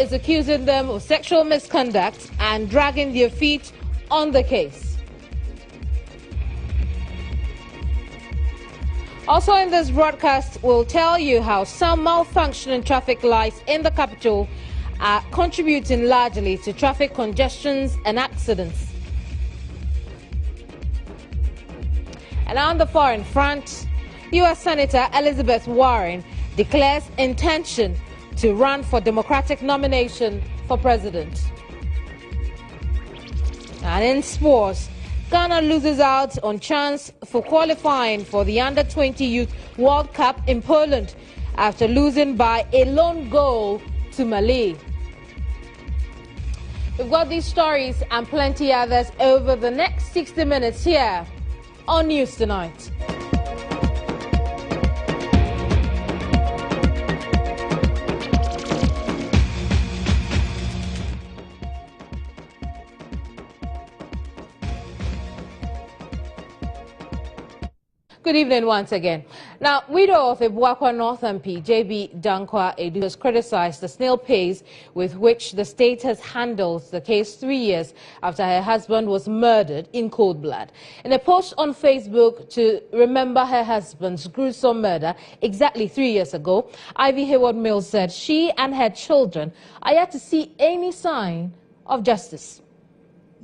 is accusing them of sexual misconduct and dragging their feet on the case. Also in this broadcast, we'll tell you how some malfunctioning traffic lights in the capital are contributing largely to traffic congestions and accidents. And on the foreign front, U.S. Senator Elizabeth Warren declares intention to run for Democratic nomination for president. And in sports, Ghana loses out on chance for qualifying for the Under-20 Youth World Cup in Poland after losing by a lone goal to Mali. We've got these stories and plenty others over the next 60 minutes here on News Tonight. Good evening once again. Now, widow of Ebuakwa North MP, JB Dankwa Edu, has criticized the snail pace with which the state has handled the case 3 years after her husband was murdered in cold blood. In a post on Facebook to remember her husband's gruesome murder exactly 3 years ago, Ivy Hayward Mills said she and her children are yet to see any sign of justice.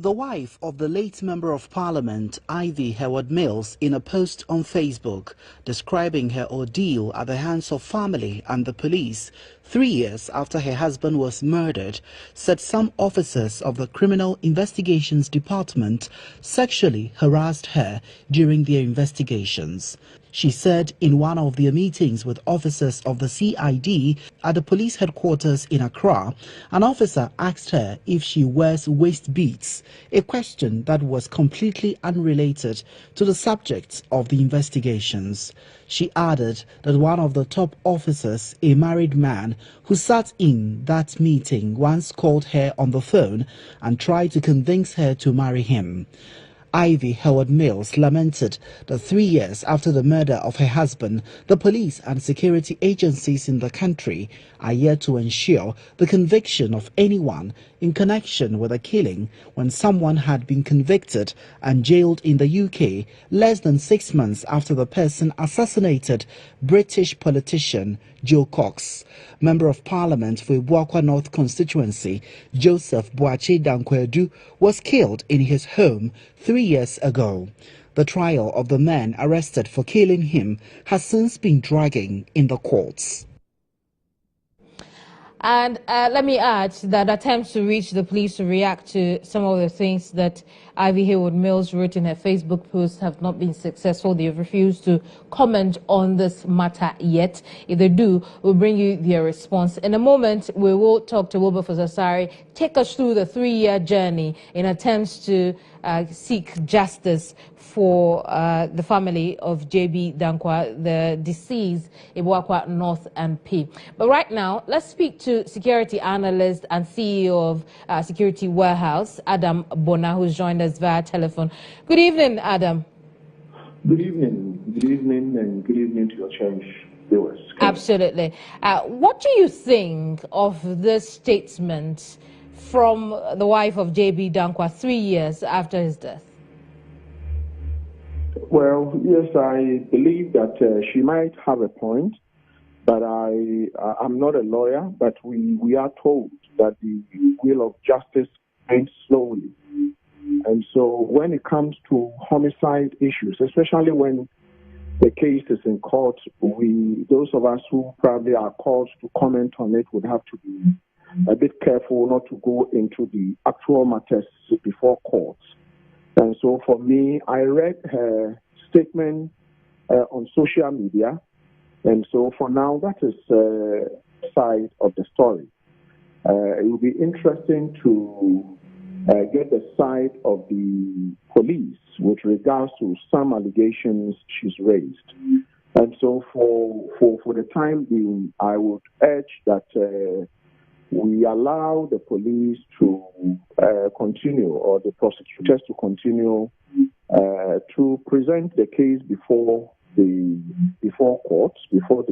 The wife of the late Member of Parliament, Ivy Hayward Mills, in a post on Facebook describing her ordeal at the hands of family and the police 3 years after her husband was murdered, said some officers of the Criminal Investigations Department sexually harassed her during their investigations. She said in one of their meetings with officers of the CID at the police headquarters in Accra, an officer asked her if she wears waist beads, a question that was completely unrelated to the subject of the investigations. She added that one of the top officers, a married man who sat in that meeting, once called her on the phone and tried to convince her to marry him. Ivy Hayward Mills lamented that 3 years after the murder of her husband, the police and security agencies in the country are yet to ensure the conviction of anyone in connection with a killing when someone had been convicted and jailed in the UK less than 6 months after the person assassinated British politician Joe Cox. Member of Parliament for Ebuakwa North constituency, Joseph Boache Dankwa was killed in his home 3 years ago. The trial of the man arrested for killing him has since been dragging in the courts. And let me add that attempts to reach the police to react to some of the things that Ivy Hayward Mills wrote in her Facebook post have not been successful. They have refused to comment on this matter yet. If they do, we'll bring you their response. In a moment, we will talk to Wilberforce Asari, take us through the 3-year journey in attempts to seek justice for the family of JB Dankwa, the deceased Ebuakwa North MP. But right now, let's speak to security analyst and CEO of Security Warehouse, Adam Bona, who's joined us via telephone. Good evening, Adam. Good evening. Good evening, and good evening to your cherished viewers. Absolutely. What do you think of this statement from the wife of JB Dankwa 3 years after his death? Well, yes, I believe that she might have a point, but I'm not a lawyer, but we are told that the wheel of justice moves slowly. And so when it comes to homicide issues, especially when the case is in court, those of us who probably are called to comment on it would have to be a bit careful not to go into the actual matters before courts. And so for me, I read her statement on social media. And so for now, that is side of the story. It will be interesting to get the side of the police with regards to some allegations she's raised. And so for the time being, I would urge that we allow the police to continue, or the prosecutors to continue to present the case before the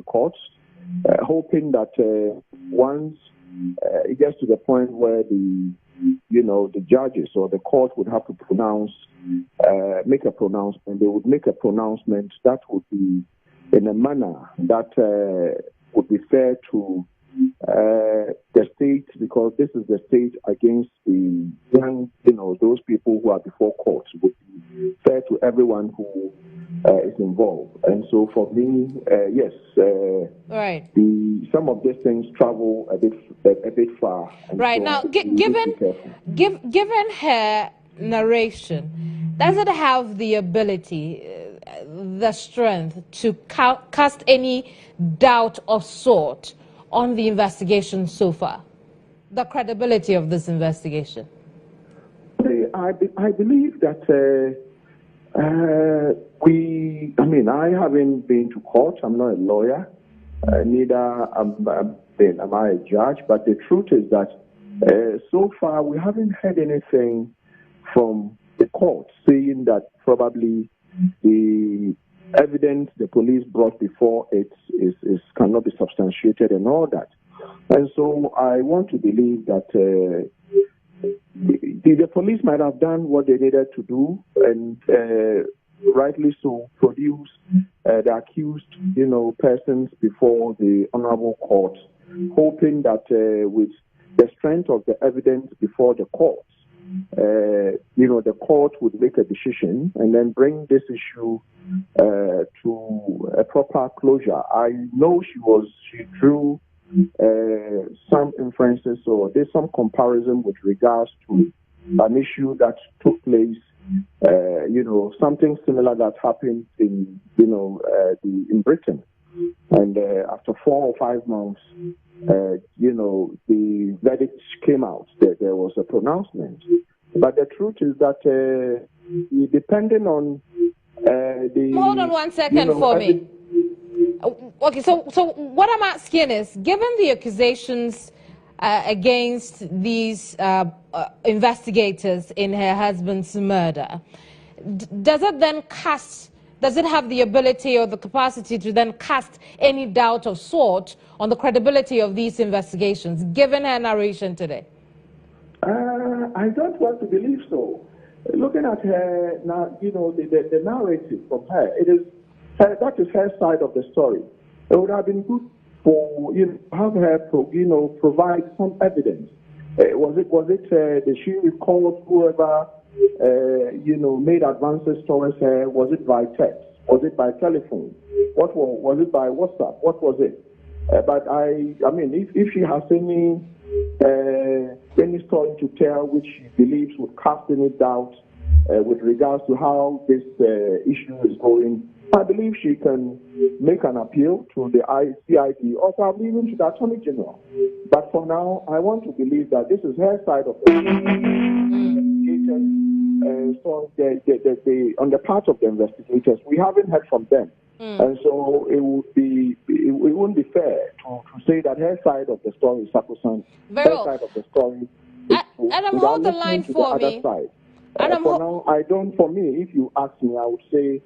courts, hoping that once it gets to the point where the judges or the court would have to make a pronouncement. They would make a pronouncement that would be in a manner that would be fair to the state, because this is the state against the young, those people who are before court. Would be fair to everyone who is involved. And so for me, yes, right. Some of these things travel a bit far. Right, so now, given her narration, does it have the ability, the strength to cast any doubt of sort on the investigation so far, the credibility of this investigation? I believe that I haven't been to court. I'm not a lawyer. Neither am I a judge. But the truth is that so far we haven't heard anything from the court saying that probably the evidence the police brought before it cannot be substantiated and all that. And so I want to believe that the police might have done what they needed to do and rightly so produce the accused, persons before the honorable court, hoping that with the strength of the evidence before the court, the court would make a decision and then bring this issue to a proper closure. I know she drew some inferences or there's some comparison with regards to an issue that took place, something similar that happened in Britain. And after 4 or 5 months, the verdict came out. There was a pronouncement. But the truth is that depending on Hold on 1 second for me. Okay, so what I'm asking is, given the accusations against these investigators in her husband's murder, does it have the ability or the capacity to then cast any doubt of sort on the credibility of these investigations, given her narration today? I don't want to believe so. Looking at her now, the narrative from her, that is her side of the story. It would have been good for have her provide some evidence. Did she recall whoever made advances towards her? Was it by text? Was it by telephone? Was it by WhatsApp? What was it? But if she has any story to tell which she believes would cast any doubt with regards to how this issue is going, I believe she can make an appeal to the CID or probably even to the Attorney General. But for now, I want to believe that this is her side of the investigators. So on the part of the investigators, we haven't heard from them. And so it wouldn't be fair to say that her side of the story is sacrosanct. Her side of the story is true. Adam, hold the line for me. For now, for me, if you ask me, I would say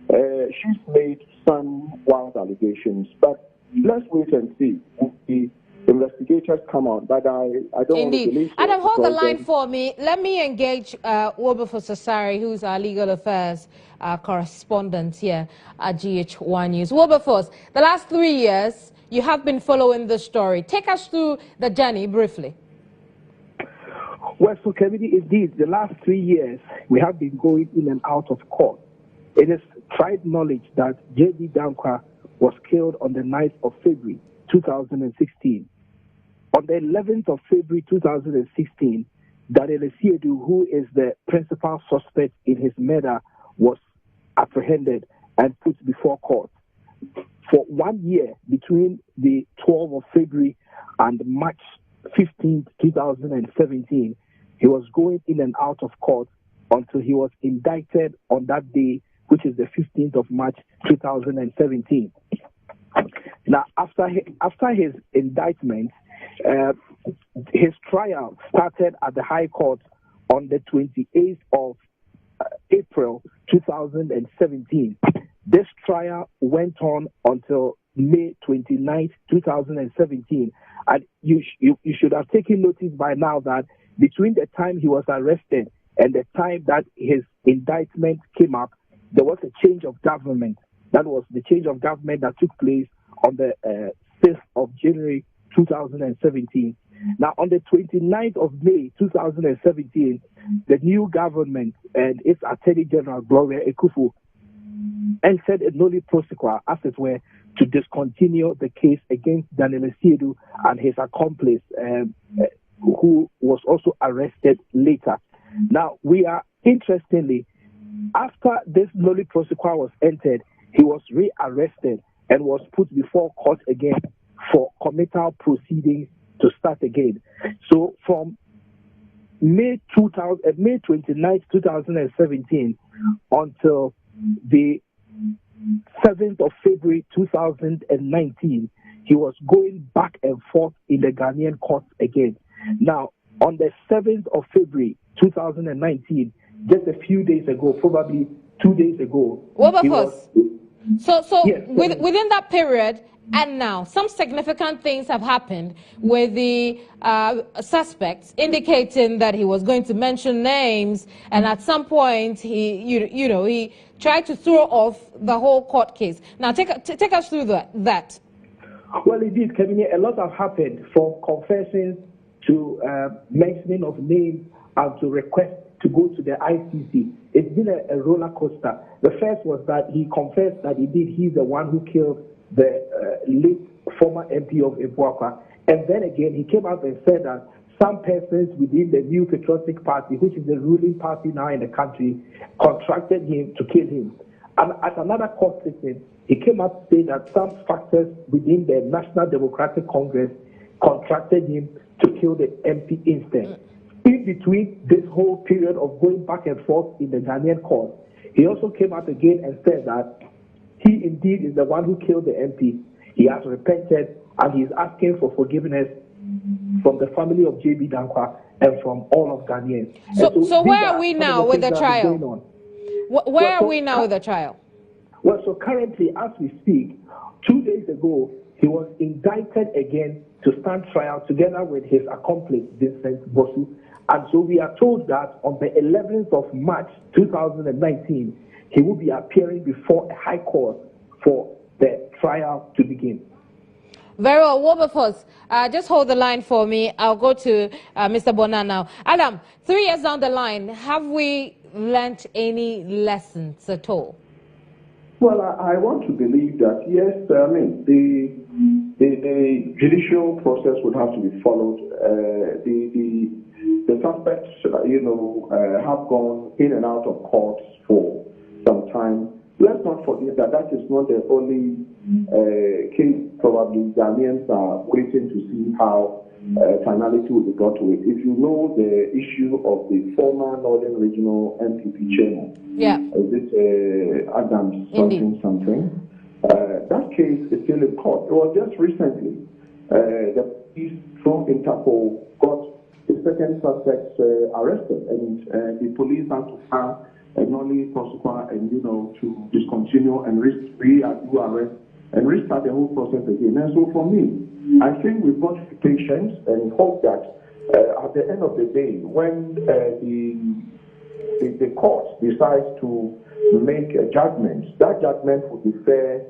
she's made some wild allegations, but let's wait and see if the investigators come out. But I don't want to believe so. Adam, hold the line for me. Let me engage Wilberforce Asare, who's our legal affairs correspondent here at GH1 News. Wilberforce, the last 3 years, you have been following the story. Take us through the journey briefly. Well, so Keminni, indeed, the last 3 years, we have been going in and out of court. It is tried knowledge that J.D. Dankwa was killed on the 9th of February, 2016. On the 11th of February, 2016, Daniel Esiedu, who is the principal suspect in his murder, was apprehended and put before court. For 1 year, between the 12th of February and March 15th, 2017, he was going in and out of court until he was indicted on that day, which is the 15th of March, 2017. Now, after his indictment, his trial started at the High Court on the 28th of April, 2017. This trial went on until May 29, 2017. And you should have taken notice by now that between the time he was arrested and the time that his indictment came up, there was a change of government. That was the change of government that took place on the 6th of January 2017. Now, on the 29th of May 2017, the new government and its Attorney General, Gloria Ekufu, entered a nolle prosequi, as it were, to discontinue the case against Daniel Esiedu and his accomplice, who was also arrested later. Now, interestingly, after this nolle prosequi was entered, he was rearrested and was put before court again for committal proceedings to start again. So from May 29, 2017 until the 7th of February 2019, he was going back and forth in the Ghanaian courts again. Now, on the 7th of February 2019, just a few days ago, probably 2 days ago, within that period and now, some significant things have happened with the suspects, indicating that he was going to mention names, and at some point he tried to throw off the whole court case. Now, take us through that. Well, indeed, Keminni, a lot have happened, from confessions to mentioning of names and to request to go to the ICC. It's been a roller coaster. The first was that he confessed that indeed he's the one who killed the late former MP of Ebuakwa. And then again, he came out and said that some persons within the New Patriotic Party, which is the ruling party now in the country, contracted him to kill him. And at another court sitting, he came out saying that some factors within the National Democratic Congress contracted him to kill the MP instead. In between this whole period of going back and forth in the Ghanaian court, he also came out again and said that he indeed is the one who killed the MP. He has repented and he is asking for forgiveness from the family of J.B. Dankwa and from all of Ghanaians. So where are we now with the trial? Where are we now with the trial? Well, so currently, as we speak, 2 days ago, he was indicted again to stand trial together with his accomplice, Vincent Bosu. And so we are told that on the 11th of March 2019, he will be appearing before a high court for the trial to begin. Very well, Wilberforce, just hold the line for me. I'll go to Mr. Bona now. Adam, 3 years down the line, have we learnt any lessons at all? Well, I want to believe that, yes, I mean, the judicial process would have to be followed. The suspects, have gone in and out of courts for some time. Let's not forget that that is not the only case. Probably Ghanaians are waiting to see how finality will be brought to it. If you know the issue of the former Northern Regional MPP chairman, is it Adams something? That case is still in court. It was just recently the police from Interpol got the second suspect arrested, and the police had to file a nolle prosequi and to discontinue and do arrest and restart the whole process again. And so for me, I think we've got to be patient and hope that at the end of the day, when the court decides to make a judgment, that judgment will be fair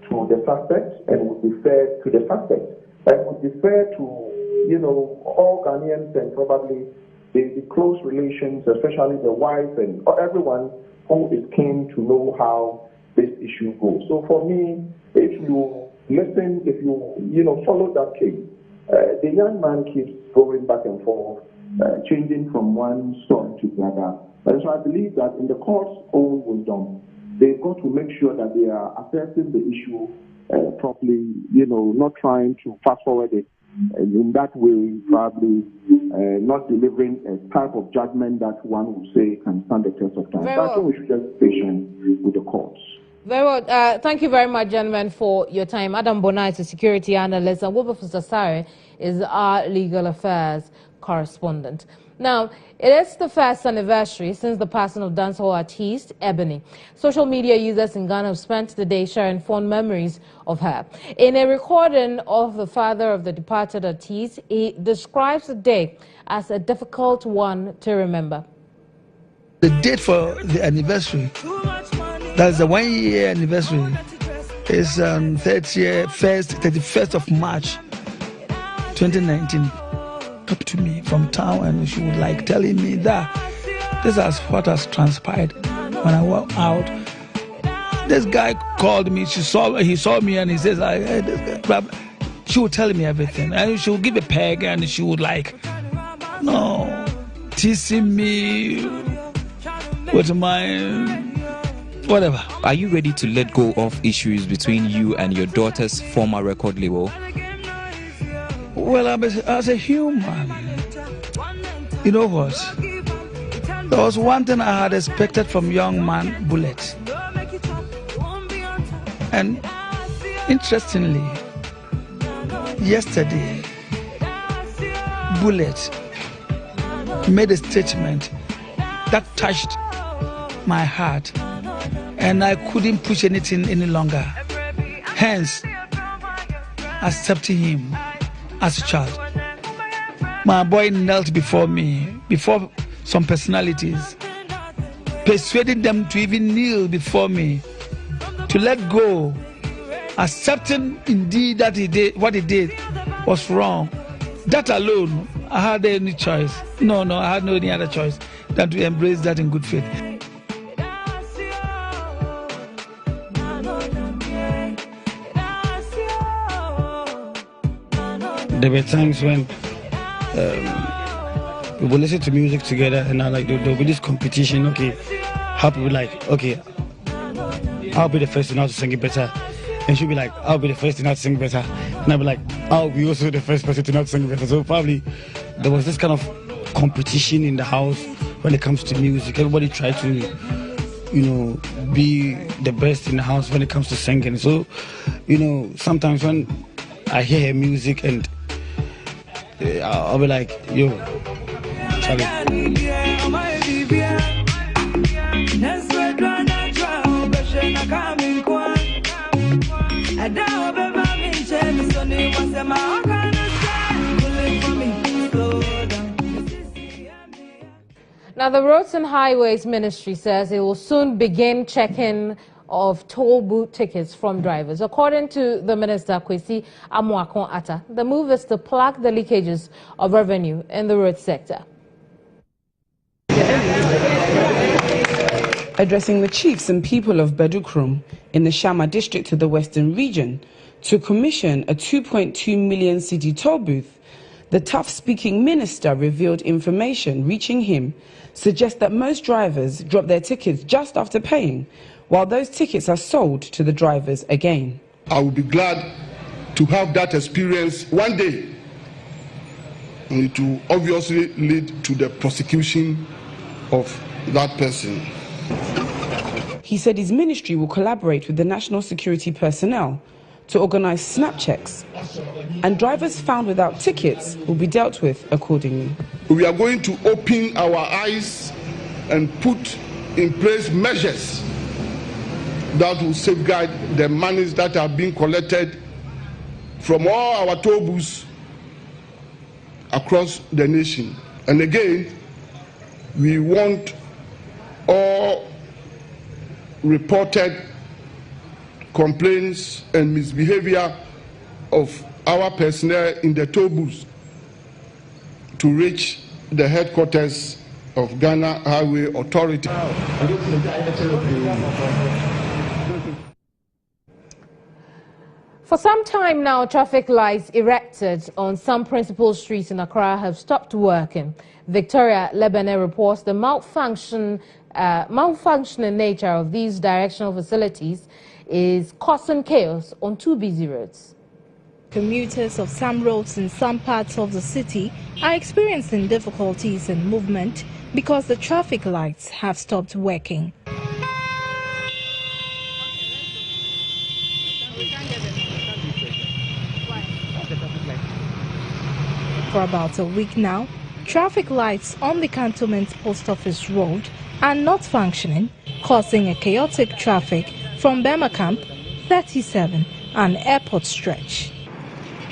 to the suspect and will be fair to the suspect and will be fair to all Ghanaians and probably the close relations, especially the wife and everyone who is keen to know how this issue goes. So for me, if you listen, if you follow that case, the young man keeps going back and forth, changing from one story to the other. And so I believe that in the court's own wisdom, they've got to make sure that they are assessing the issue properly, not trying to fast forward it. And in that way, probably not delivering a type of judgment that one would say can stand the test of time. That's why we should just be patient with the courts. Very well. Thank you very much, gentlemen, for your time. Adam Bona is a security analyst, and Wilberforce Asare is our legal affairs correspondent. Now, it is the first anniversary since the passing of dancehall artist Ebony. Social media users in Ghana have spent the day sharing fond memories of her. In a recording of the father of the departed artist, he describes the day as a difficult one to remember. The date for the anniversary, that's the 1 year anniversary, is 31st of March 2019. Talk to me from town, and she would like telling me that this is what has transpired. When I walked out, this guy called me. He saw me, and he says, hey, this guy. She would tell me everything, and she would give a peg, and she would teasing me with my whatever. Are you ready to let go of issues between you and your daughter's former record label? Well, as a human, you know what? There was one thing I had expected from young man Bullet. And interestingly, yesterday, Bullet made a statement that touched my heart, and I couldn't push anything any longer. Hence, accepting him as a child. My boy knelt before me, before some personalities, persuading them to even kneel before me, to let go, accepting indeed that he did what he did was wrong. That alone, I had any choice. No, I had no any other choice than to embrace that in good faith. There were times when we would listen to music together, and there'll be this competition. Okay, how people okay, I'll be the first to know how to sing it better, and she'll be like, I'll be the first to know how to sing better, and I'll be like, I'll be also the first person to know how to sing better. So probably there was this kind of competition in the house when it comes to music. Everybody tried to, be the best in the house when it comes to singing. So, sometimes when I hear her music and I'll be like, yo, Charlie. Now, the Roads and Highways Ministry says it will soon begin checking of toll booth tickets from drivers. According to the Minister, Kwesi Amoakon-Atta, the move is to plug the leakages of revenue in the road sector. Addressing the chiefs and people of Bedukrum in the Shama district of the Western region to commission a 2.2 million cedi toll booth, the tough-speaking minister revealed information reaching him suggests that most drivers drop their tickets just after paying, while those tickets are sold to the drivers again. I will be glad to have that experience one day. It will obviously lead to the prosecution of that person. He said his ministry will collaborate with the national security personnel to organize snap checks, and drivers found without tickets will be dealt with accordingly. We are going to open our eyes and put in place measures that will safeguard the monies that are being collected from all our toll booths across the nation. And again, we want all reported complaints and misbehavior of our personnel in the toll booths to reach the headquarters of Ghana Highway Authority. For some time now, traffic lights erected on some principal streets in Accra have stopped working. Victoria Lebanon reports the malfunctioning nature of these directional facilities is causing chaos on two busy roads. Commuters of some roads in some parts of the city are experiencing difficulties in movement because the traffic lights have stopped working. For about a week now, traffic lights on the Cantonment Post Office Road are not functioning, causing a chaotic traffic from Bema Camp, 37 and Airport Stretch.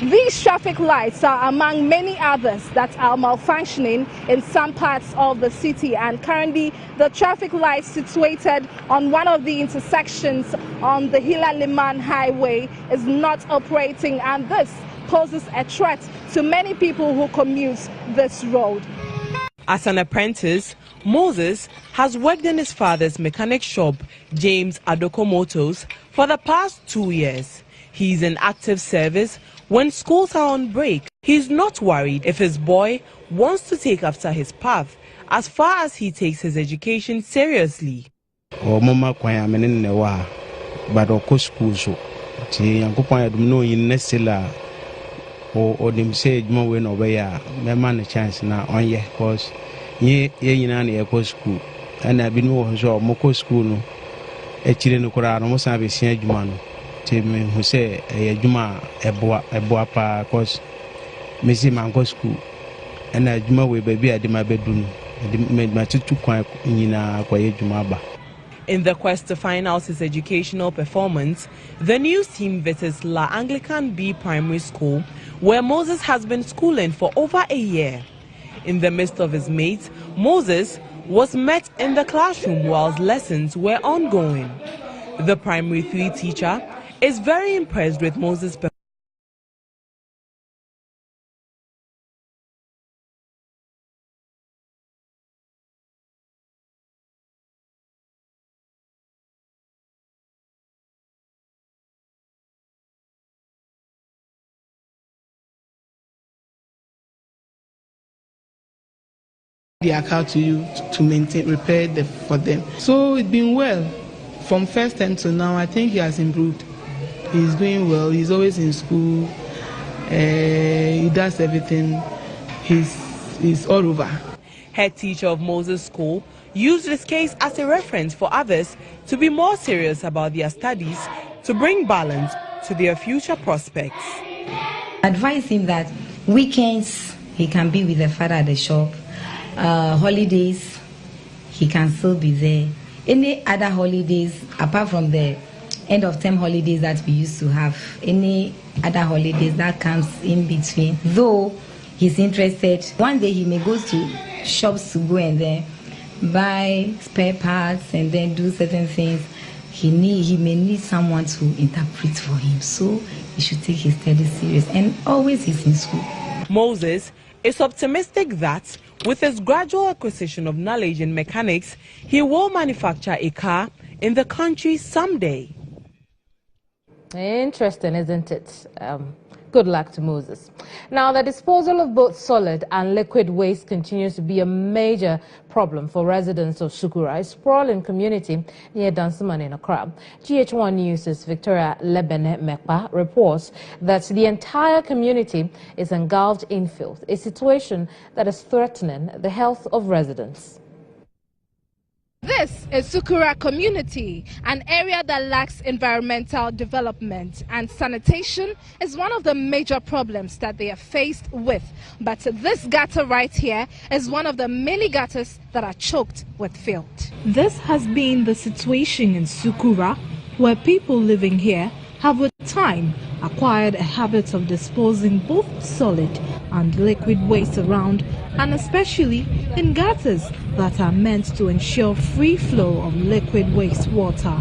These traffic lights are among many others that are malfunctioning in some parts of the city, and currently the traffic light situated on one of the intersections on the Hila Liman Highway is not operating, and this poses a threat to many people who commute this road. As an apprentice, Moses has worked in his father's mechanic shop, James Adoko Motors, for the past 2 years. He's in active service when schools are on break. He's not worried if his boy wants to take after his path, as far as he takes his education seriously. Or them say more when over ya, my man a chance now on ye, cause ye in an school, and I've been over so moko school no. A children who are almost have a senior man. Tell me who say a juma a boapa, cause Missy Mango school, and I juma way baby I did my bedroom, and made my 2 quiet in a quiet jumaba. In the quest to find out his educational performance, the news team visits La Anglican B Primary School, where Moses has been schooling for over a year. In the midst of his mates, Moses was met in the classroom whilst lessons were ongoing. The Primary 3 teacher is very impressed with Moses' performance. The account to you to maintain, repair for them. So it's been well from first term to now. I think he has improved. He's doing well. He's always in school. He does everything. He's all over. Head teacher of Moses School used this case as a reference for others to be more serious about their studies to bring balance to their future prospects. Advise him that weekends he can be with the father at the shop. Holidays, he can still be there. Any other holidays, apart from the end of term holidays that we used to have, any other holidays that comes in between, though he's interested, one day he may go to shops to go and then buy spare parts and then do certain things. He may need someone to interpret for him, so he should take his studies serious, and always he's in school. Moses is optimistic that with his gradual acquisition of knowledge in mechanics, he will manufacture a car in the country someday. Interesting, isn't it? Good luck to Moses. Now, the disposal of both solid and liquid waste continues to be a major problem for residents of Sukura, a sprawling community near Dansoman in Accra. GH1 News' Victoria Lebene Mekpa reports that the entire community is engulfed in filth, a situation that is threatening the health of residents. This is Sukura community, an area that lacks environmental development, and sanitation is one of the major problems that they are faced with. But this gutter right here is one of the many gutters that are choked with filth. This has been the situation in Sukura, where people living here have with time acquired a habit of disposing both solid and liquid waste around, and especially in gutters that are meant to ensure free flow of liquid wastewater.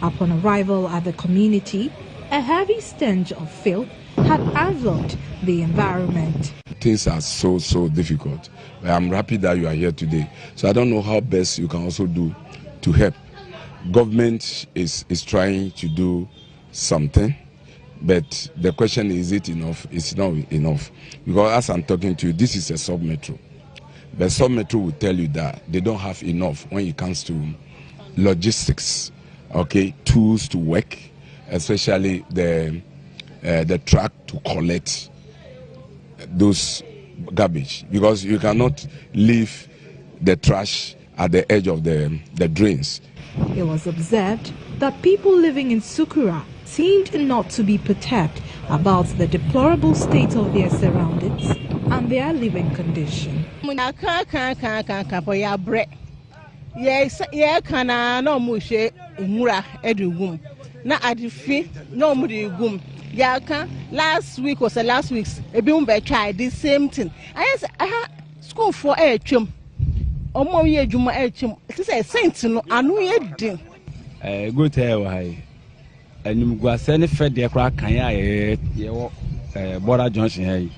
Upon arrival at the community, a heavy stench of filth had enveloped the environment. Things are so difficult. I'm happy that you are here today. So I don't know how best you can also do to help. Government is trying to do something, but the question is it enough? It's not enough. Because as I'm talking to you, this is a sub-metro. The sub-metro will tell you that they don't have enough when it comes to logistics, okay, tools to work, especially the truck to collect those garbage, because you cannot leave the trash at the edge of the drains. It was observed that people living in Sukura seemed not to be perturbed about the deplorable state of their surroundings and their living condition. Last week was the last week's a tried the same thing. I school for a chum. Omo juma a chum. It is a saint no anu ye din. Good why. And you go send fed the crack can ya border junction here.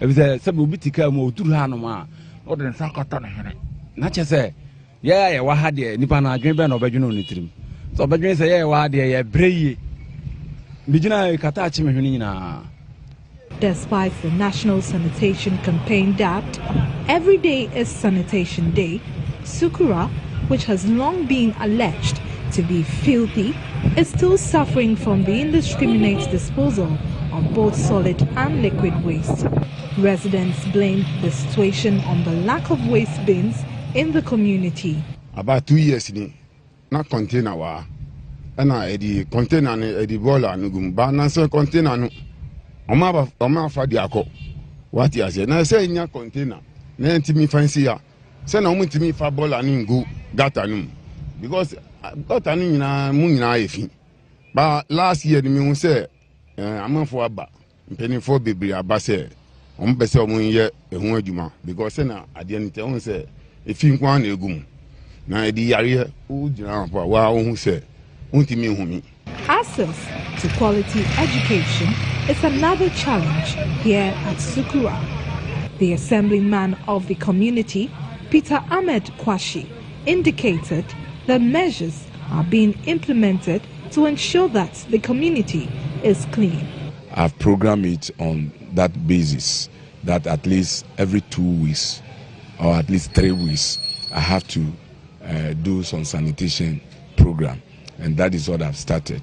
If there some bitika mo to hanoma or than Sakatan. Not just say, yeah, what had ye nipa na green ben or bejuno nitrim. So bedrin say, yeah, what ye bray. Despite the National Sanitation Campaign dubbed Every Day is Sanitation Day, Sukura, which has long been alleged to be filthy, is still suffering from the indiscriminate disposal of both solid and liquid waste. Residents blame the situation on the lack of waste bins in the community. About 2 years, not container. And the container and the boiler and balance container no oma fa diako what you say na say nya container na ntimi fancy ya say na omo ntimi fa boiler ni ngu gata no because gata no nyina mu nyina efi ba last year me hu say amanfo aba mpenifo bebre aba say omo be say omo ye ehun adwuma because say na ade nte hu say efi nkwa na egum na edi yare o gina wa hu say access to quality education is another challenge here at Sukura. The assemblyman of the community, Peter Ahmed Kwashi, indicated that measures are being implemented to ensure that the community is clean. I've programmed it on that basis, that at least every 2 weeks or at least 3 weeks, I have to do some sanitation program. And that is what I've started.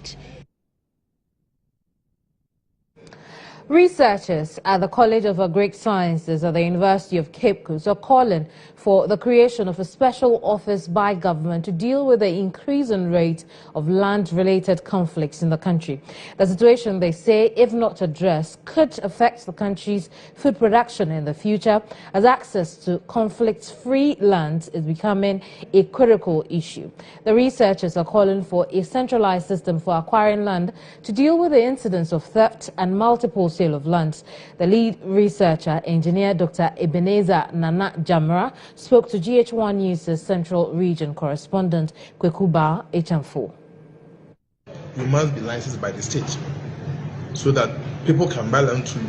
Researchers at the College of Agric Sciences at the University of Cape Coast are calling for the creation of a special office by government to deal with the increasing rate of land-related conflicts in the country. The situation, they say, if not addressed, could affect the country's food production in the future, as access to conflict-free land is becoming a critical issue. The researchers are calling for a centralized system for acquiring land to deal with the incidence of theft and multiple sale of lands. The lead researcher, engineer Dr. Ebenezer Nana Jamra, spoke to GH1 News' Central Region correspondent Kwekuba Echamfo. You must be licensed by the state so that people can buy land to you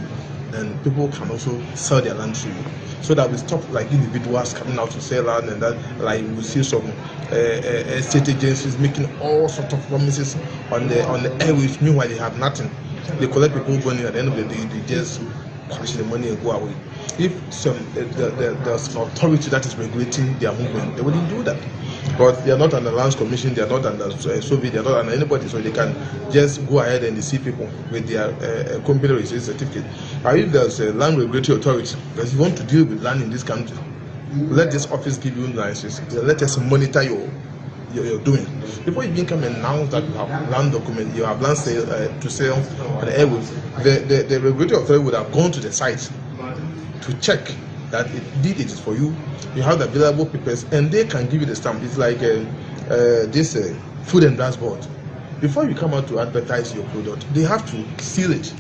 and people can also sell their land to you. So that we stop like individuals coming out to sell land and that, like we see some estate agencies making all sorts of promises on the airways, meanwhile they have nothing. They collect people's money at the end of the day, they just cash the money and go away. If there's an authority that is regulating their movement, they wouldn't do that. But they are not under Lands Commission, they are not under Soviet, they are not under anybody, so they can just go ahead and deceive people with their company registration certificate. Or if there's a land regulatory authority, because you want to deal with land in this country, let this office give you licenses, let us monitor you're doing. Before you can announce that you have land document, you have land to sell on the airways, the regulatory authority would have gone to the site to check that it is for you. You have the available papers, and they can give you the stamp. It's like this Food and Drugs Board. Before you come out to advertise your product, they have to seal it.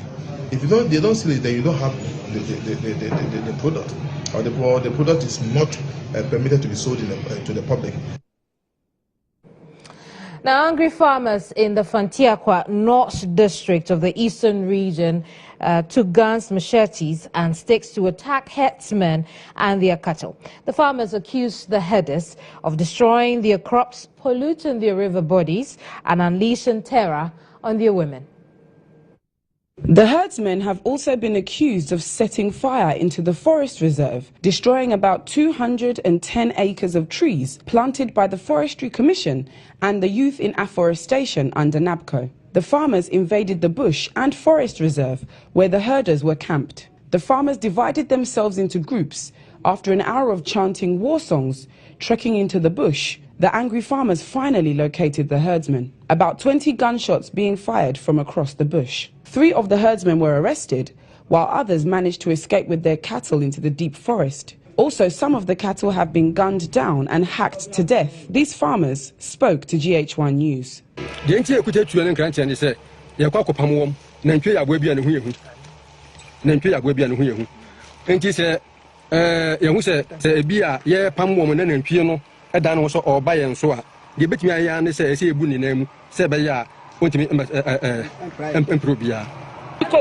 If they don't seal it, then you don't have the product, or the product is not permitted to be sold to the public. Now, angry farmers in the Fantiakwa North District of the Eastern Region took guns, machetes and sticks to attack herdsmen and their cattle. The farmers accused the herders of destroying their crops, polluting their river bodies and unleashing terror on their women. The herdsmen have also been accused of setting fire into the forest reserve, destroying about 210 acres of trees planted by the Forestry Commission and the Youth in Afforestation under NABCO. The farmers invaded the bush and forest reserve where the herders were camped. The farmers divided themselves into groups. After an hour of chanting war songs, trekking into the bush, the angry farmers finally located the herdsmen. about 20 gunshots being fired from across the bush. 3 of the herdsmen were arrested, while others managed to escape with their cattle into the deep forest. Also, some of the cattle have been gunned down and hacked to death. These farmers spoke to GH1 News.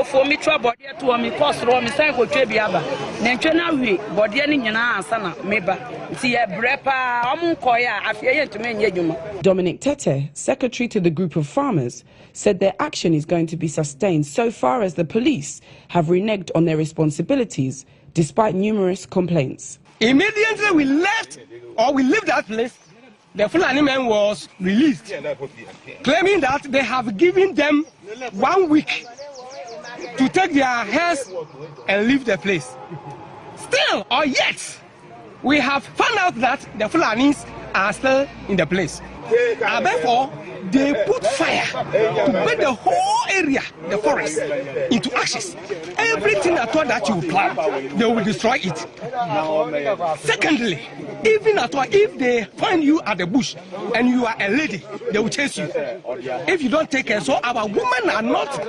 For me, trouble to me, cost room, Sanko Trebiaba, Nanchana, Bodiani, and Sana, Meba, see a brepa, Amunkoya, Afia to me. Dominic Tete, secretary to the group of farmers, said their action is going to be sustained so far as the police have reneged on their responsibilities, despite numerous complaints. Immediately we left that place, the Fulani man was released, claiming that they have given them 1 week to take their heads and leave the place. Still, or yet, we have found out that the Fulanis are still in the place. And therefore, they put fire to burn the whole area, the forest, into ashes. Everything at all that you plant, they will destroy it. Secondly, even at all, if they find you at the bush and you are a lady, they will chase you. If you don't take care, so our women are not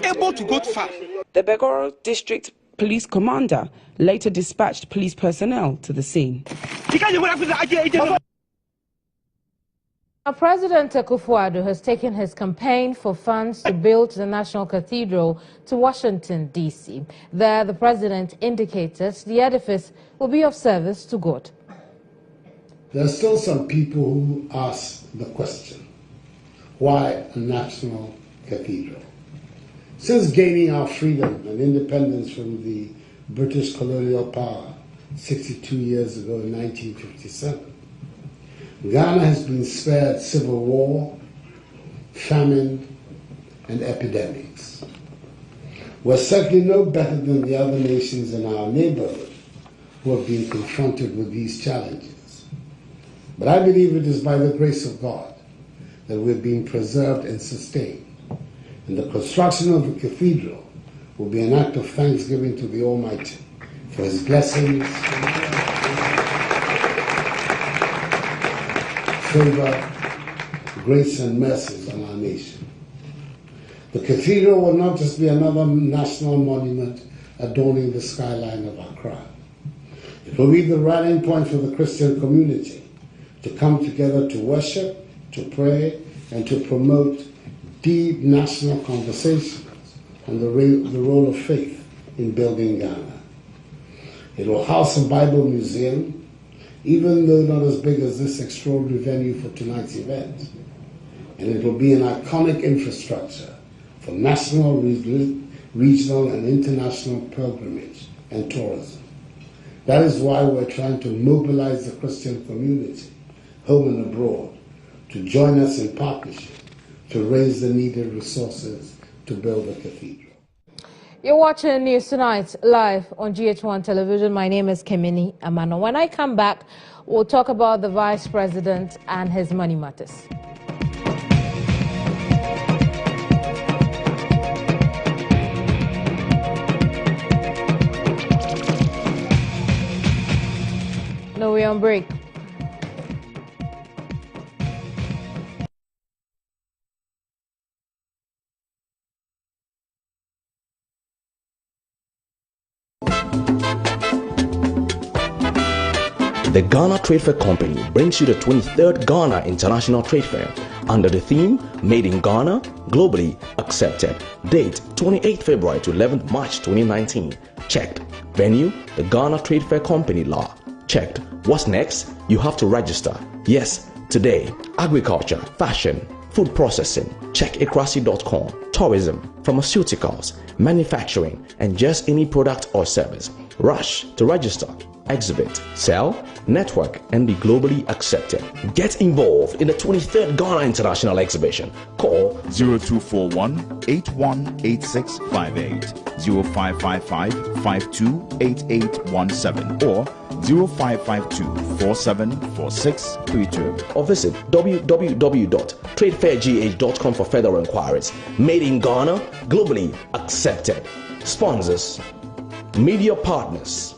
able to go too far. The Begoro District Police Commander later dispatched police personnel to the scene. Now, President Akufo-Addo has taken his campaign for funds to build the National Cathedral to Washington, D.C. There, the president indicated the edifice will be of service to God. There are still some people who ask the question, why a national cathedral? Since gaining our freedom and independence from the British colonial power 62 years ago in 1957, Ghana has been spared civil war, famine, and epidemics. We're certainly no better than the other nations in our neighborhood who have been confronted with these challenges. But I believe it is by the grace of God that we're being preserved and sustained. And the construction of the cathedral will be an act of thanksgiving to the Almighty for His blessings, favor, grace, and mercies on our nation. The cathedral will not just be another national monument adorning the skyline of Accra. It will be the rallying point for the Christian community to come together to worship, to pray, and to promote deep national conversations on the role of faith in building Ghana. It will house a Bible museum, even though not as big as this extraordinary venue for tonight's event. And it will be an iconic infrastructure for national, regional, and international pilgrimage and tourism. That is why we're trying to mobilize the Christian community, home and abroad, to join us in partnership to raise the needed resources to build a cathedral. You're watching News Tonight live on GH1 television. My name is Keminni Amanor. When I come back, we'll talk about the Vice President and his money matters. No, we're on break. The Ghana Trade Fair Company brings you the 23rd Ghana International Trade Fair under the theme Made in Ghana, Globally Accepted. Date 28th February to 11th March 2019. Checked. Venue, the Ghana Trade Fair Company Law. Checked. What's next? You have to register. Yes, today. Agriculture, fashion, food processing. Check ekrasi.com. Tourism, pharmaceuticals, manufacturing, and just any product or service. Rush to register, exhibit, sell, network, and be globally accepted. Get involved in the 23rd Ghana International Exhibition. Call 0241 818658, 0555 528817, or 0552 474632. Or visit www.tradefairgh.com for further inquiries. Made in Ghana, globally accepted. Sponsors, media partners.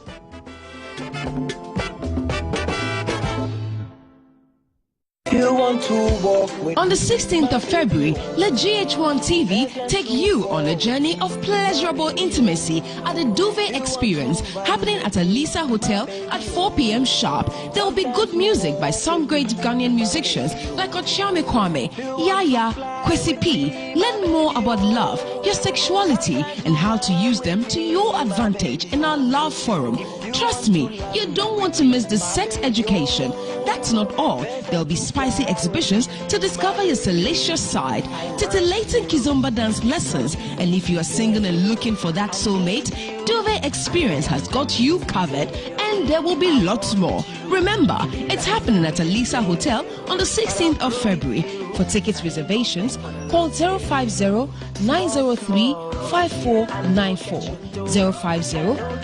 On the 16th of February, let GH1 TV take you on a journey of pleasurable intimacy at the Duvet Experience, happening at Alisa Hotel at 4 p.m. sharp. There will be good music by some great Ghanaian musicians like Ochiame Kwame, Yaya, Kwesi P. Learn more about love, your sexuality, and how to use them to your advantage in our Love Forum. Trust me, you don't want to miss this sex education. That's not all. There'll be spicy exhibitions to discover your salacious side, titillating kizomba dance lessons, and if you are single and looking for that soulmate, Duvet Experience has got you covered, and there will be lots more. Remember, it's happening at Alisa Hotel on the 16th of February. For ticket reservations, call 050-903-5494,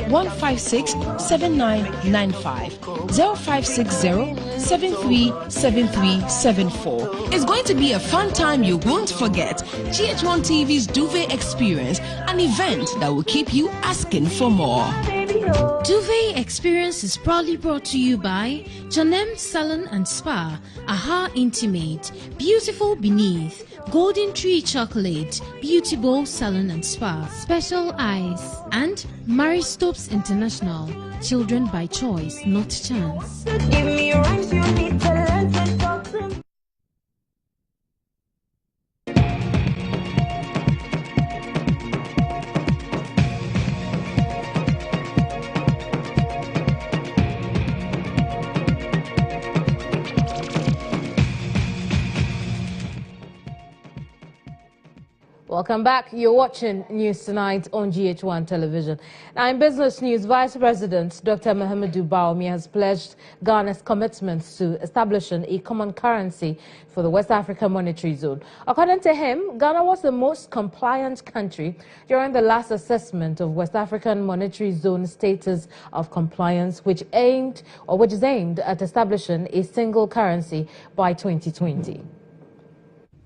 050-156-7995, 0560-737374. It's going to be a fun time you won't forget. GH1 TV's Duvet Experience, an event that will keep you asking for more. Duvet Experience is proudly brought to you by Janem Salon and Spa, Aha Intimate, Beautiful Beneath, Golden Tree Chocolate, Beauty Bowl Salon and Spa, Special Eyes, and Maristopes International, Children by Choice, Not Chance. Give me rhymes, you need talent and talk to me. Welcome back. You're watching News Tonight on GH1 Television. Now, in business news, Vice President Dr. Mahamudu Bawumia has pledged Ghana's commitments to establishing a common currency for the West African Monetary Zone. According to him, Ghana was the most compliant country during the last assessment of West African Monetary Zone status of compliance, which is aimed at establishing a single currency by 2020.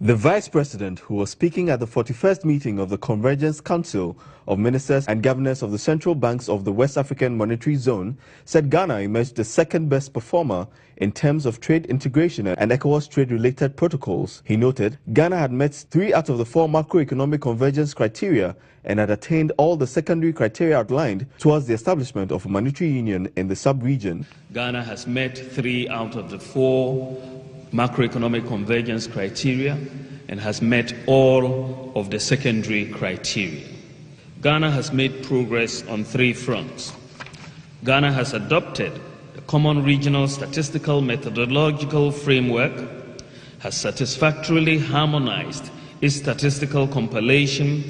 The Vice President, who was speaking at the 41st meeting of the Convergence Council of Ministers and Governors of the Central Banks of the West African Monetary Zone, said Ghana emerged the second best performer in terms of trade integration and ECOWAS trade-related protocols. He noted Ghana had met 3 out of the 4 macroeconomic convergence criteria and had attained all the secondary criteria outlined towards the establishment of a monetary union in the sub-region. Ghana has met 3 out of the 4 macroeconomic convergence criteria and has met all of the secondary criteria. Ghana has made progress on 3 fronts. Ghana has adopted a common regional statistical methodological framework, has satisfactorily harmonized its statistical compilation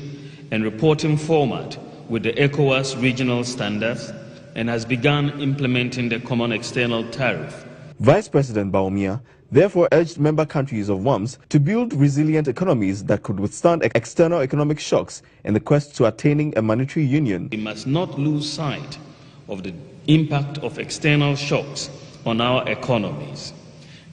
and reporting format with the ECOWAS regional standards, and has begun implementing the common external tariff. Vice President Bawumia therefore urged member countries of WAMS to build resilient economies that could withstand external economic shocks in the quest to attaining a monetary union. We must not lose sight of the impact of external shocks on our economies.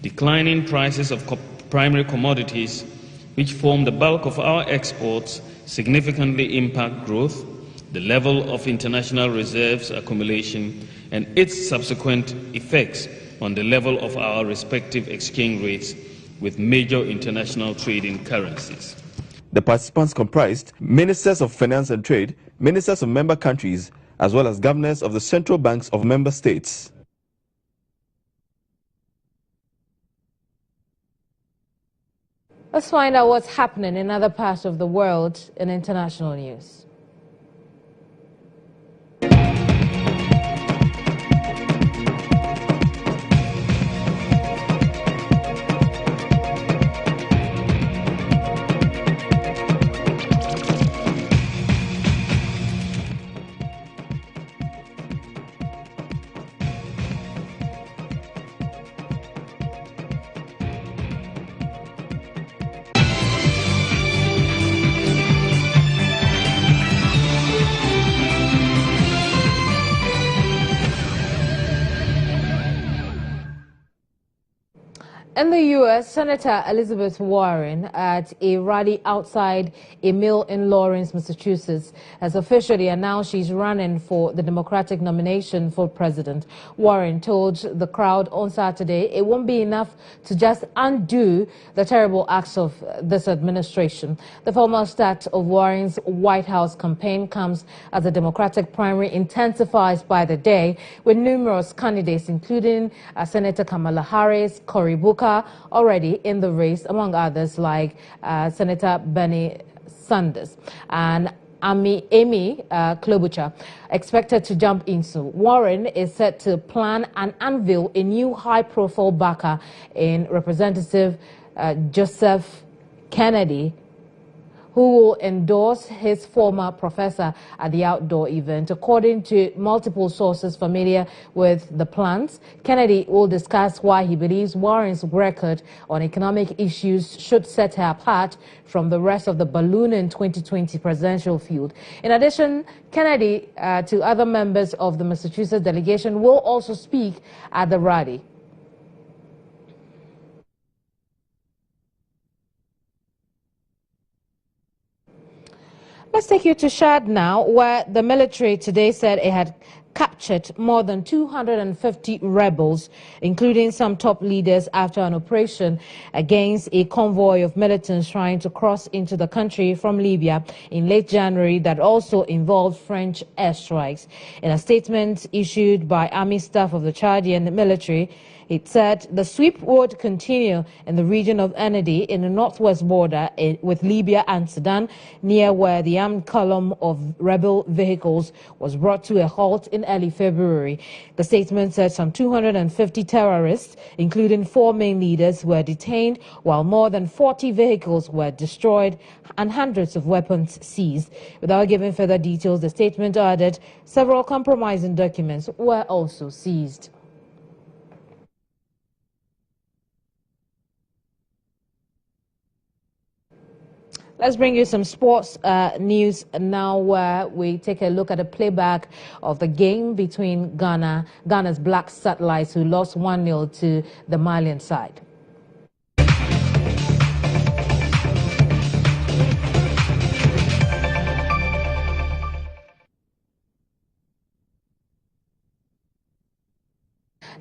Declining prices of primary commodities, which form the bulk of our exports, significantly impact growth, the level of international reserves accumulation, and its subsequent effects on the level of our respective exchange rates with major international trading currencies. The participants comprised ministers of finance and trade, ministers of member countries, as well as governors of the central banks of member states. Let's find out what's happening in other parts of the world in international news. In the U.S., Senator Elizabeth Warren, at a rally outside a mill in Lawrence, Massachusetts, has officially announced she's running for the Democratic nomination for president. Warren told the crowd on Saturday it won't be enough to just undo the terrible acts of this administration. The formal start of Warren's White House campaign comes as the Democratic primary intensifies by the day, with numerous candidates, including Senator Kamala Harris, Cory Booker, already in the race, among others like Senator Bernie Sanders and Amy Klobuchar, expected to jump in soon. Warren is set to plan and unveil a new high-profile backer in Representative Joseph Keminni, who will endorse his former professor at the outdoor event. According to multiple sources familiar with the plans, Keminni will discuss why he believes Warren's record on economic issues should set her apart from the rest of the ballooning 2020 presidential field. In addition, Keminni, to other members of the Massachusetts delegation, will also speak at the rally. Let's take you to Chad now, where the military today said it had captured more than 250 rebels, including some top leaders, after an operation against a convoy of militants trying to cross into the country from Libya in late January that also involved French airstrikes. In a statement issued by Army staff of the Chadian military, it said the sweep would continue in the region of Enedi in the northwest border with Libya and Sudan, near where the armed column of rebel vehicles was brought to a halt in early February. The statement said some 250 terrorists, including 4 main leaders, were detained, while more than 40 vehicles were destroyed and hundreds of weapons seized. Without giving further details, the statement added several compromising documents were also seized. Let's bring you some sports news now, where we take a look at a playback of the game between Ghana's Black Satellites, who lost 1-0 to the Malian side.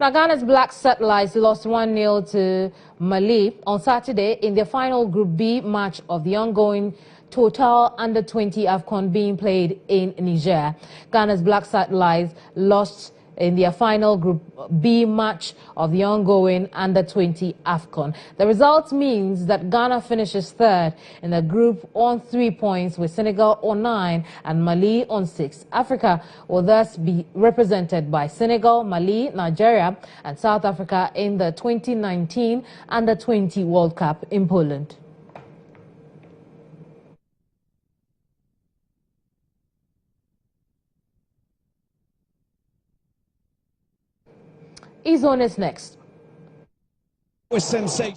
Now, Ghana's Black Satellites lost 1-0 to Mali on Saturday in their final Group B match of the ongoing Total Under-20 AFCON being played in Niger. Ghana's Black Satellites lost in their final Group B match of the ongoing Under-20 AFCON. The result means that Ghana finishes third in the group on 3 points, with Senegal on 9 and Mali on 6. Africa will thus be represented by Senegal, Mali, Nigeria and South Africa in the 2019 Under-20 World Cup in Poland. E-Zone is next. With sensation.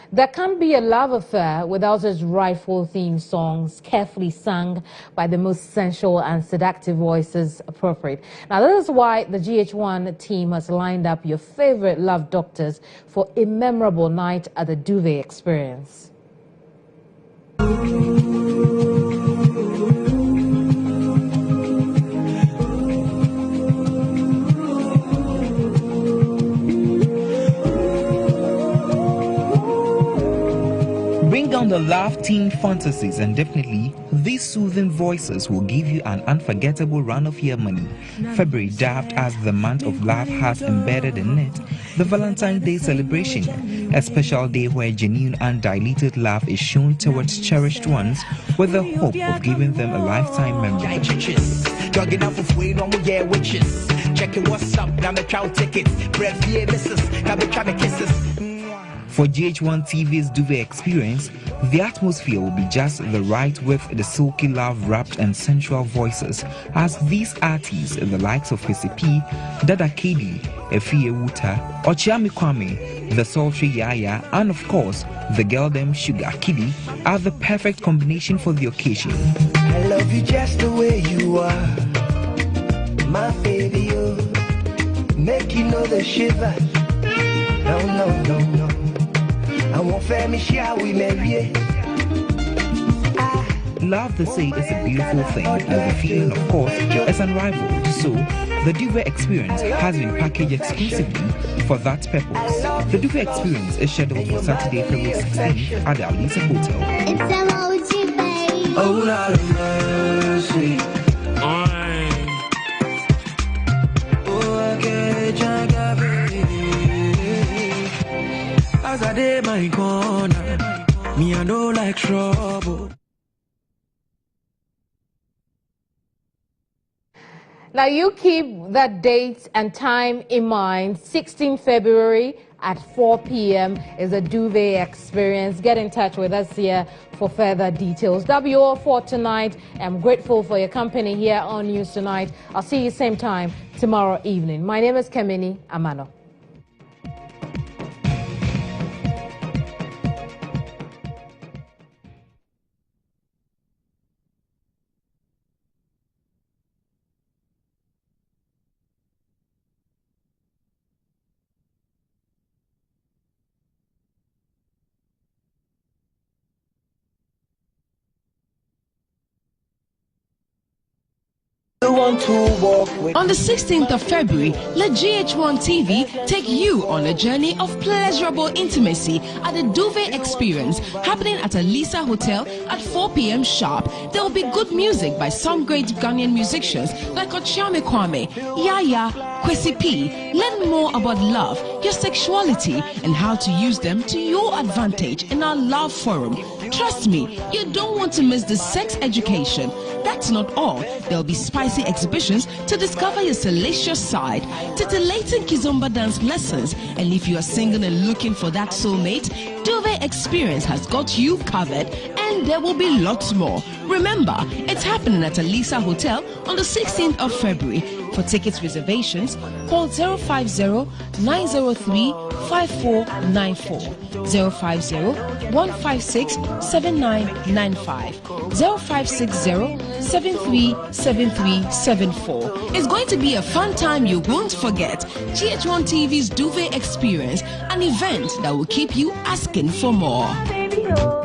There can't be a love affair without its rightful theme songs, carefully sung by the most sensual and seductive voices appropriate. Now, that is why the GH1 team has lined up your favorite love doctors for a memorable night at the Duvet Experience. Bring on the love teen fantasies, and definitely these soothing voices will give you an unforgettable run of your money. February, dubbed as the month of love, has embedded in it the Valentine's Day celebration, a special day where genuine and diluted love is shown towards cherished ones with the hope of giving them a lifetime memory. For GH1 TV's Duvet Experience, the atmosphere will be just the right with the silky love-wrapped and sensual voices, as these artists, the likes of KCP, Dada KD, Efie Wuta, Ochiami Kwame, The sultry Yaya and of course the girl them Sugar Kitty are the perfect combination for the occasion. I love you just the way you are, my baby. Oh, make you know the shiver. No, no, no, no. I won't fair me shall we marry. Love, they say, is a beautiful thing, and the feeling, of course, is unrivaled. So, the Duvet Experience has been packaged exclusively for that purpose. The Duvet Experience is scheduled for Saturday, February 16th at the Alisa Hotel. Oh, Lord of mercy. As I did my corner, me I know like trouble. Now you keep that date and time in mind. 16 February at 4 p.m. is a Duvet Experience. Get in touch with us here for further details. That'll be all for tonight. I'm grateful for your company here on News Tonight. I'll see you same time tomorrow evening. My name is Keminni. Amanor. On the 16th of February, let GH1 TV take you on a journey of pleasurable intimacy at the Duvet Experience happening at Alisa Hotel at 4 p.m. sharp. There will be good music by some great Ghanaian musicians like Ochiame Kwame, Yaya, Kwesi P. Learn more about love, your sexuality, and how to use them to your advantage in our Love Forum. Trust me, you don't want to miss the sex education. That's not all. There'll be spicy exhibitions to discover your salacious side, titillating Kizomba dance lessons, and if you are single and looking for that soulmate, Duvet Experience has got you covered, and there will be lots more. Remember, it's happening at Alisa Hotel on the 16th of February. For tickets reservations, call 050-903-5494, 050-156-7995, 0560-737374. It's going to be a fun time you won't forget. GH1 TV's Duvet Experience, an event that will keep you asking for more.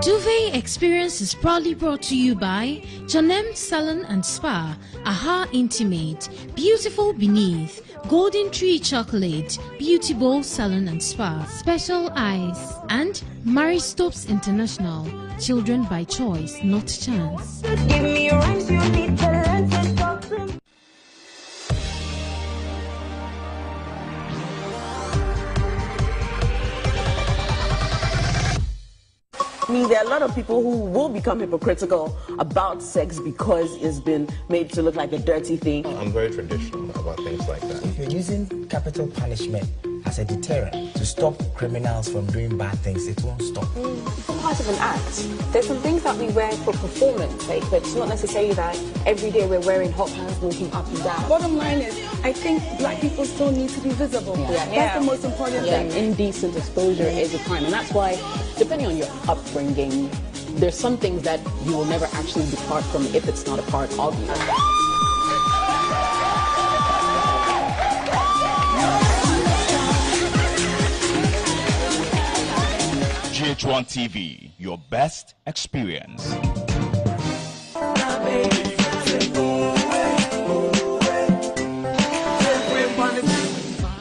Duvet Experience is proudly brought to you by Janem Salon and Spa, Aha Intimate, Beautiful Beneath, Golden Tree Chocolate, Beauty Bowl Salon and Spa, Special Eyes, and Maristopes International, Children by Choice, Not Chance. Give me rhymes, you need to learn to talk to me. I mean, there are a lot of people who will become hypocritical about sex because it's been made to look like a dirty thing. I'm very traditional about things like that. If you're using capital punishment as a deterrent to stop criminals from doing bad things, it won't stop. It's part of an act. There's some things that we wear for performance sake, but it's not necessarily that every day we're wearing hot pants walking up and down. Bottom line is, I think black people still need to be visible. That's the most important thing. Indecent exposure is a crime, and that's why, depending on your upbringing, there's some things that you will never actually depart from if it's not a part of you. GH1 TV, your best experience.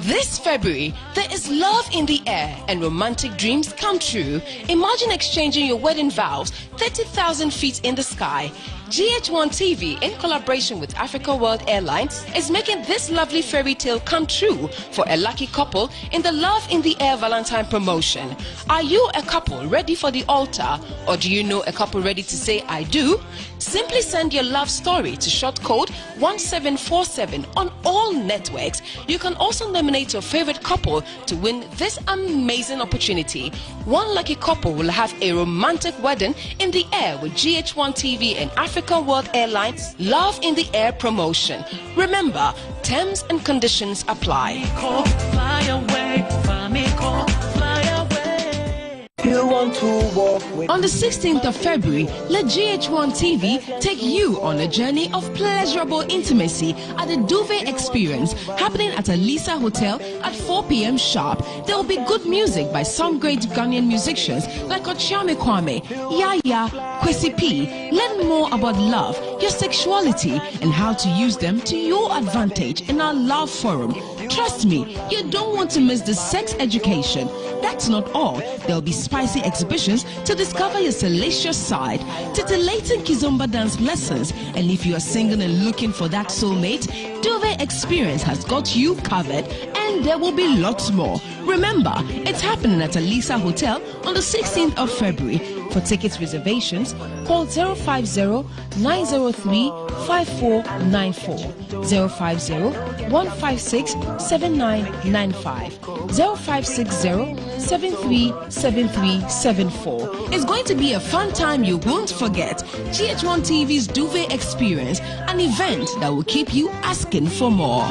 This February, there is love in the air and romantic dreams come true. Imagine exchanging your wedding vows 30,000 feet in the sky. GH1 TV, in collaboration with Africa World Airlines, is making this lovely fairy tale come true for a lucky couple in the Love in the Air Valentine promotion. Are you a couple ready for the altar, or do you know a couple ready to say I do? Simply send your love story to short code 1747 on all networks. You can also nominate your favorite couple to win this amazing opportunity. One lucky couple will have a romantic wedding in the air with GH1 TV and Africa World Airlines Love in the Air promotion. Remember, terms and conditions apply. Fly away, fly you want to walk with On the 16th of February, let GH1 TV take you on a journey of pleasurable intimacy at the Duvet Experience, happening at a Lisa Hotel at 4 p.m. sharp. There will be good music by some great Ghanaian musicians like Ochiame Kwame, Yaya, Kwesi P. Learn more about love, your sexuality, and how to use them to your advantage in our Love Forum. Trust me, you don't want to miss the sex education. That's not all. There'll be spicy exhibitions to discover your salacious side, titillating kizomba dance lessons, and if you are single and looking for that soulmate, Duvet Experience has got you covered, and there will be lots more. Remember, it's happening at a Lisa Hotel on the 16th of February. For tickets reservations, call 050-903-5494, 050-156-7995, 0560-737374. It's going to be a fun time you won't forget. GH1 TV's Duvet Experience, an event that will keep you asking for more.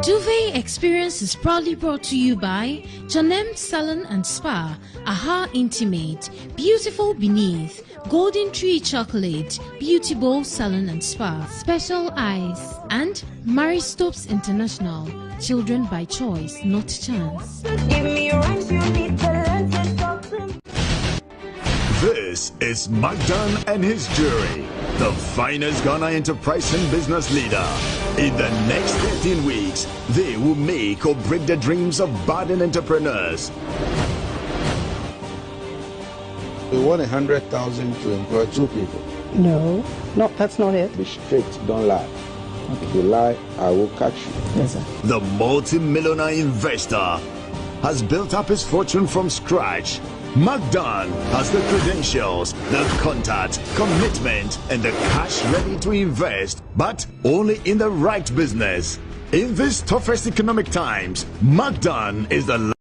Duvet Experience is proudly brought to you by Janem Salon and Spa, Aha Intimate, Beautiful Beneath, Golden Tree Chocolate, Beauty Bowl Salon and Spa, Special Eyes, and Maristopes International, Children by Choice, not Chance. This is Magdan and his jury, the finest Ghana enterprise and business leader. In the next 13 weeks, they will make or break the dreams of budding entrepreneurs. We want 100,000 to employ 2 people. No, that's not it. Be straight, don't lie. Okay. If you lie, I will catch you. Yes, sir. The multi-millionaire investor has built up his fortune from scratch. Magdan has the credentials, the contact, commitment, and the cash ready to invest, but only in the right business. In these toughest economic times, Magdan is the